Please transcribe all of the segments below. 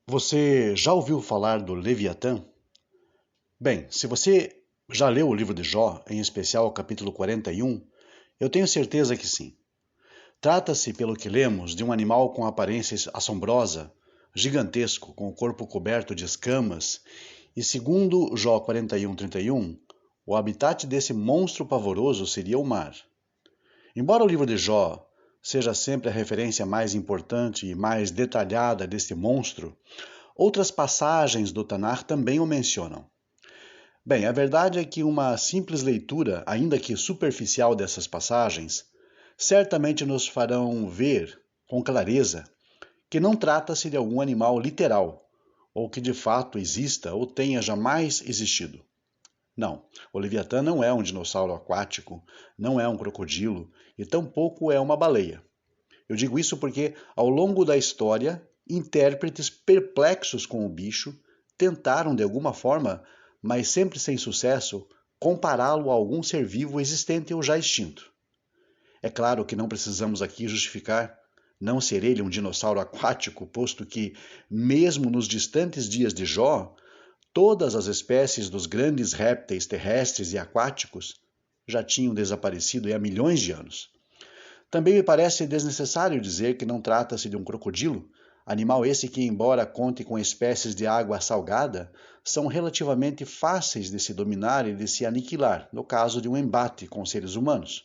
Você já ouviu falar do Leviatã? Bem, se você já leu o livro de Jó, em especial o capítulo 41, eu tenho certeza que sim. Trata-se, pelo que lemos, de um animal com aparência assombrosa, gigantesco, com o corpo coberto de escamas, e segundo Jó 41:31, o habitat desse monstro pavoroso seria o mar. Embora o livro de Jó seja sempre a referência mais importante e mais detalhada deste monstro, outras passagens do Tanakh também o mencionam. Bem, a verdade é que uma simples leitura, ainda que superficial dessas passagens, certamente nos farão ver com clareza que não trata-se de algum animal literal, ou que de fato exista ou tenha jamais existido. Não, o Leviatã não é um dinossauro aquático, não é um crocodilo e tampouco é uma baleia. Eu digo isso porque, ao longo da história, intérpretes perplexos com o bicho tentaram, de alguma forma, mas sempre sem sucesso, compará-lo a algum ser vivo existente ou já extinto. É claro que não precisamos aqui justificar não ser ele um dinossauro aquático, posto que, mesmo nos distantes dias de Jó, todas as espécies dos grandes répteis terrestres e aquáticos já tinham desaparecido há milhões de anos. Também me parece desnecessário dizer que não trata-se de um crocodilo, animal esse que, embora conte com espécies de água salgada, são relativamente fáceis de se dominar e de se aniquilar, no caso de um embate com seres humanos.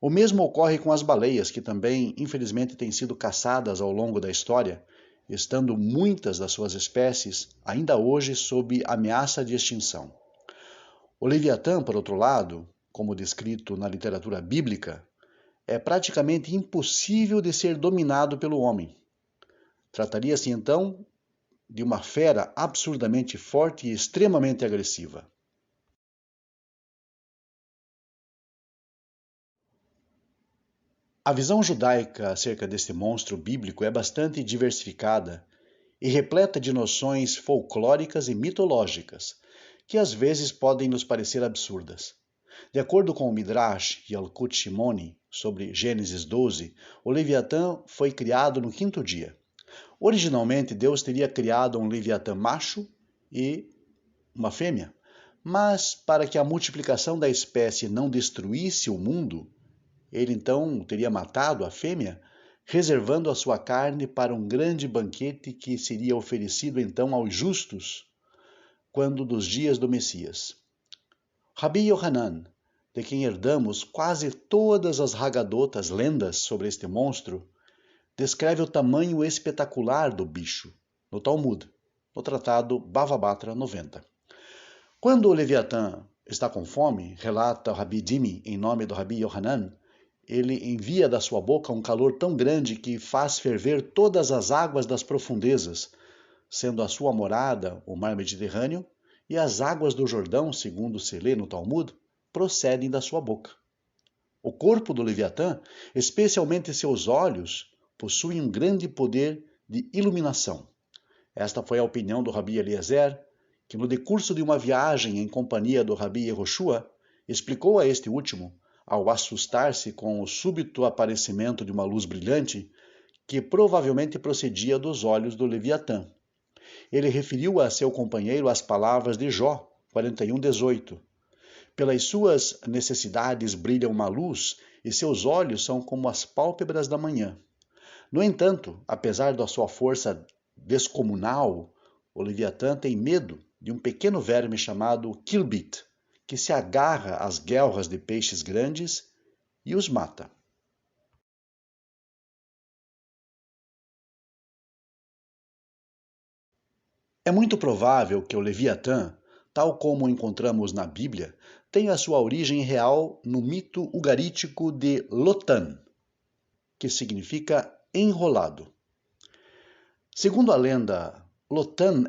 O mesmo ocorre com as baleias, que também, infelizmente, têm sido caçadas ao longo da história, estando muitas das suas espécies ainda hoje sob ameaça de extinção. O Leviatã, por outro lado, como descrito na literatura bíblica, é praticamente impossível de ser dominado pelo homem. Trataria-se então de uma fera absurdamente forte e extremamente agressiva. A visão judaica acerca deste monstro bíblico é bastante diversificada e repleta de noções folclóricas e mitológicas, que às vezes podem nos parecer absurdas. De acordo com o Midrash Yalkut Shimoni, sobre Gênesis 12, o Leviatã foi criado no quinto dia. Originalmente, Deus teria criado um Leviatã macho e uma fêmea, mas para que a multiplicação da espécie não destruísse o mundo, ele então teria matado a fêmea, reservando a sua carne para um grande banquete que seria oferecido então aos justos quando dos dias do Messias. Rabi Yohanan, de quem herdamos quase todas as Haggadotas, lendas sobre este monstro, descreve o tamanho espetacular do bicho no Talmud, no tratado Bava Batra 90. Quando o Leviatã está com fome, relata Rabi Dimi em nome do Rabi Yohanan, ele envia da sua boca um calor tão grande que faz ferver todas as águas das profundezas, sendo a sua morada o mar Mediterrâneo, e as águas do Jordão, segundo se lê no Talmud, procedem da sua boca. O corpo do Leviatã, especialmente seus olhos, possuem um grande poder de iluminação. Esta foi a opinião do Rabi Eliezer, que no decurso de uma viagem em companhia do Rabi Yehoshua, explicou a este último, ao assustar-se com o súbito aparecimento de uma luz brilhante, que provavelmente procedia dos olhos do Leviatã. Ele referiu a seu companheiro as palavras de Jó 41:18. Pelas suas necessidades brilha uma luz e seus olhos são como as pálpebras da manhã. No entanto, apesar da sua força descomunal, o Leviatã tem medo de um pequeno verme chamado Kilbit, que se agarra às guelras de peixes grandes e os mata. É muito provável que o Leviatã, tal como o encontramos na Bíblia, tenha sua origem real no mito ugarítico de Lotan, que significa enrolado. Segundo a lenda, Lotan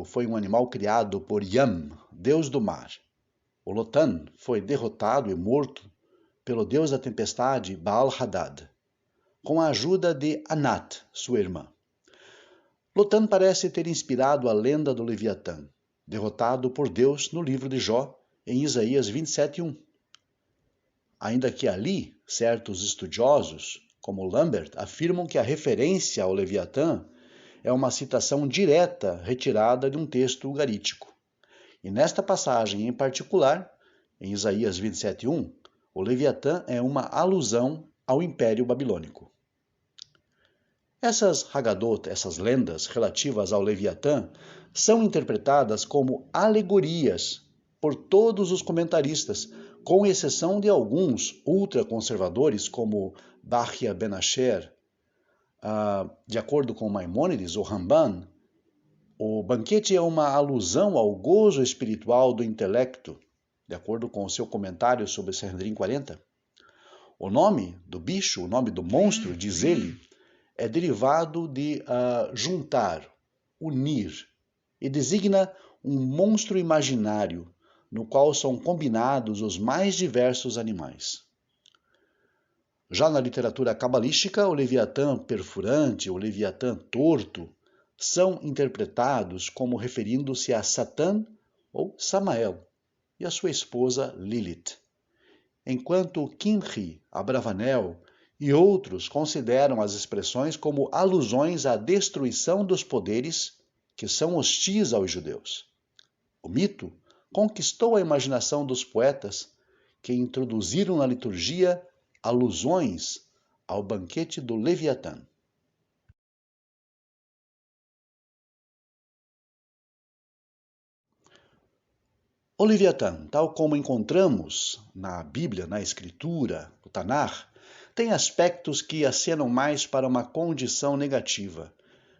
foi um animal criado por Yam, deus do mar. O Lotan foi derrotado e morto pelo deus da tempestade Baal-Hadad. com a ajuda de Anat, sua irmã. Lotan parece ter inspirado a lenda do Leviatã, derrotado por Deus no livro de Jó, em Isaías 27:1. Ainda que ali, certos estudiosos, como Lambert, afirmam que a referência ao Leviatã é uma citação direta retirada de um texto ugarítico. E nesta passagem em particular, em Isaías 27:1, o Leviatã é uma alusão ao Império Babilônico. Essas Haggadot, essas lendas relativas ao Leviatã, são interpretadas como alegorias por todos os comentaristas, com exceção de alguns ultraconservadores, como Bachya Ben Asher. De acordo com Maimônides, ou Ramban, o banquete é uma alusão ao gozo espiritual do intelecto, de acordo com o seu comentário sobre Sanhedrin 40. O nome do bicho, o nome do monstro, diz ele, é derivado de juntar, unir, e designa um monstro imaginário no qual são combinados os mais diversos animais. Já na literatura cabalística, o Leviatã perfurante, o Leviatã torto, são interpretados como referindo-se a Satã ou Samael e a sua esposa Lilith, enquanto Kimhi, Abravanel e outros consideram as expressões como alusões à destruição dos poderes que são hostis aos judeus. O mito conquistou a imaginação dos poetas, que introduziram na liturgia alusões ao banquete do Leviatã. O Leviatã, tal como encontramos na Bíblia, na Escritura, no Tanar, tem aspectos que acenam mais para uma condição negativa,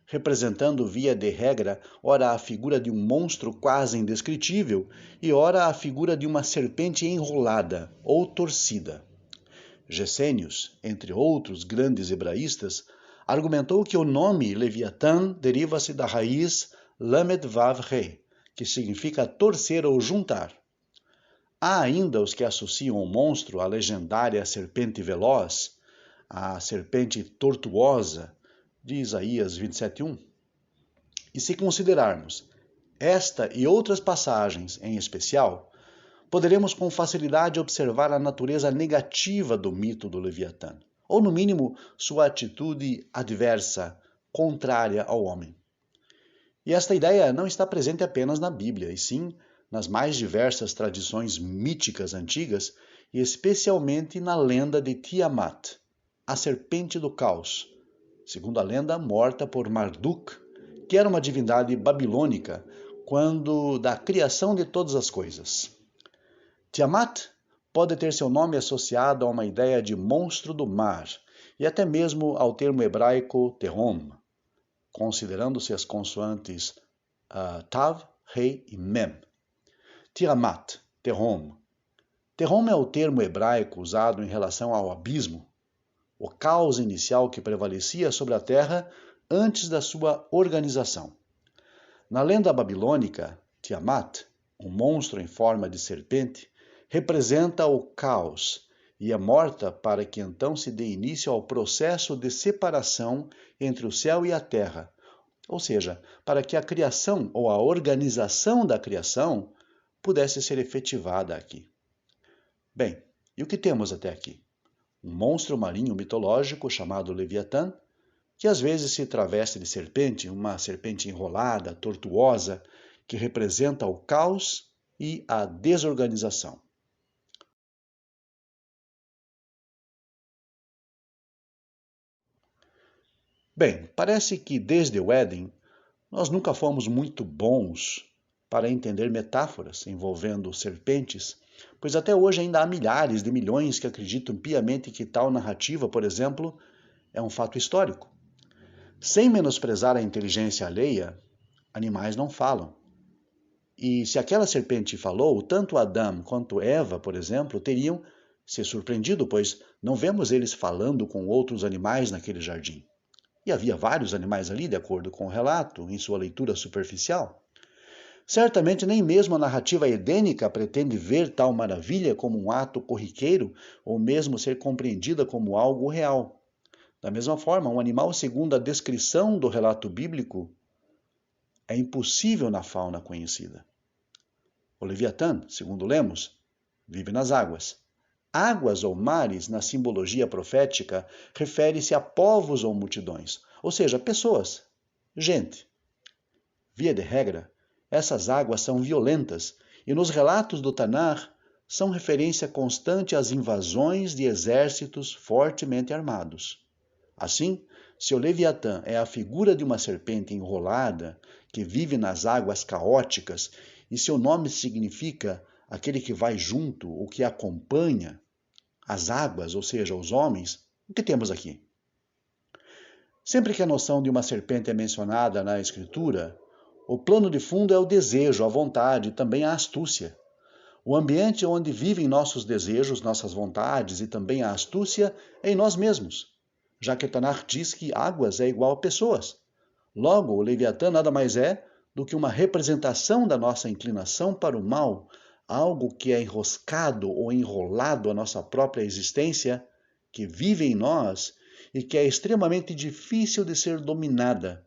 representando via de regra, ora a figura de um monstro quase indescritível e ora a figura de uma serpente enrolada ou torcida. Gesênios, entre outros grandes hebraístas, argumentou que o nome Leviatã deriva-se da raiz Lamed Vav He, que significa torcer ou juntar. Há ainda os que associam o monstro à legendária serpente veloz, à serpente tortuosa, de Isaías 27:1. E se considerarmos esta e outras passagens em especial, poderemos com facilidade observar a natureza negativa do mito do Leviatã, ou no mínimo sua atitude adversa, contrária ao homem. E esta ideia não está presente apenas na Bíblia, e sim nas mais diversas tradições míticas antigas, e especialmente na lenda de Tiamat, a serpente do caos, segundo a lenda morta por Marduk, que era uma divindade babilônica quando da criação de todas as coisas. Tiamat pode ter seu nome associado a uma ideia de monstro do mar, e até mesmo ao termo hebraico Tehom, considerando-se as consoantes Tav, Rei e Mem. Tiamat, Tehom. Tehom é o termo hebraico usado em relação ao abismo, o caos inicial que prevalecia sobre a terra antes da sua organização. Na lenda babilônica, Tiamat, um monstro em forma de serpente, representa o caos e é morta para que então se dê início ao processo de separação entre o céu e a terra, ou seja, para que a criação ou a organização da criação pudesse ser efetivada aqui. Bem, e o que temos até aqui? Um monstro marinho mitológico chamado Leviatã, que às vezes se traveste de serpente, uma serpente enrolada, tortuosa, que representa o caos e a desorganização. Bem, parece que desde o Éden nós nunca fomos muito bons para entender metáforas envolvendo serpentes, pois até hoje ainda há milhares de milhões que acreditam piamente que tal narrativa, por exemplo, é um fato histórico. Sem menosprezar a inteligência alheia, animais não falam. E se aquela serpente falou, tanto Adão quanto Eva, por exemplo, teriam se surpreendido, pois não vemos eles falando com outros animais naquele jardim. E havia vários animais ali, de acordo com o relato, em sua leitura superficial. Certamente nem mesmo a narrativa edênica pretende ver tal maravilha como um ato corriqueiro ou mesmo ser compreendida como algo real. Da mesma forma, um animal segundo a descrição do relato bíblico é impossível na fauna conhecida. O Leviatã, segundo lemos, vive nas águas. Águas ou mares, na simbologia profética, refere-se a povos ou multidões, ou seja, pessoas, gente. Via de regra, essas águas são violentas e nos relatos do Tanar são referência constante às invasões de exércitos fortemente armados. Assim, se o Leviatã é a figura de uma serpente enrolada que vive nas águas caóticas e seu nome significa aquele que vai junto, o que acompanha as águas, ou seja, os homens, o que temos aqui? Sempre que a noção de uma serpente é mencionada na Escritura, o plano de fundo é o desejo, a vontade e também a astúcia. O ambiente onde vivem nossos desejos, nossas vontades e também a astúcia é em nós mesmos, já que Tanar diz que águas é igual a pessoas. Logo, o Leviatã nada mais é do que uma representação da nossa inclinação para o mal, algo que é enroscado ou enrolado à nossa própria existência, que vive em nós e que é extremamente difícil de ser dominada,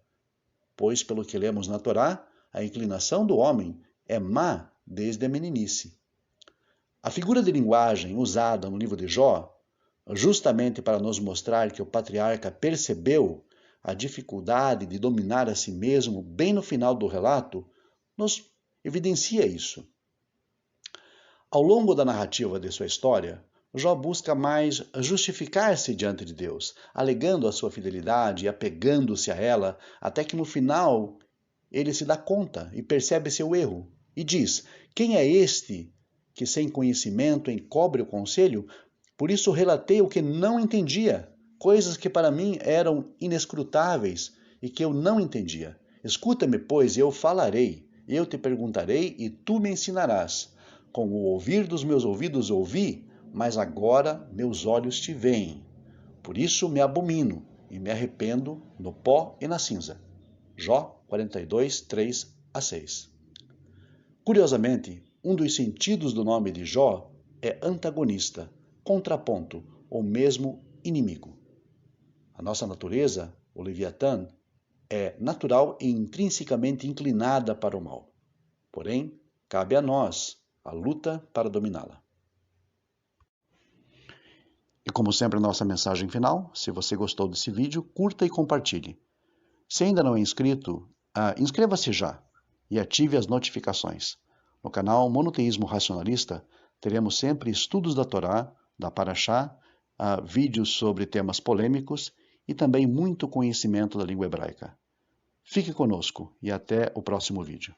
pois, pelo que lemos na Torá, a inclinação do homem é má desde a meninice. A figura de linguagem usada no livro de Jó, justamente para nos mostrar que o patriarca percebeu a dificuldade de dominar a si mesmo bem no final do relato, nos evidencia isso. Ao longo da narrativa de sua história, Jó busca mais justificar-se diante de Deus, alegando a sua fidelidade e apegando-se a ela, até que no final ele se dá conta e percebe seu erro e diz: quem é este que sem conhecimento encobre o conselho? Por isso relatei o que não entendia, coisas que para mim eram inescrutáveis e que eu não entendia. Escuta-me, pois, e eu falarei, eu te perguntarei e tu me ensinarás. Com o ouvir dos meus ouvidos ouvi, mas agora meus olhos te veem. Por isso me abomino e me arrependo no pó e na cinza. Jó 42, 3 a 6. Curiosamente, um dos sentidos do nome de Jó é antagonista, contraponto ou mesmo inimigo. A nossa natureza, o Leviatã, é natural e intrinsecamente inclinada para o mal. Porém, cabe a nós a luta para dominá-la. E como sempre, a nossa mensagem final: se você gostou desse vídeo, curta e compartilhe. Se ainda não é inscrito, inscreva-se já e ative as notificações. No canal Monoteísmo Racionalista, teremos sempre estudos da Torá, da Parashá, vídeos sobre temas polêmicos e também muito conhecimento da língua hebraica. Fique conosco e até o próximo vídeo.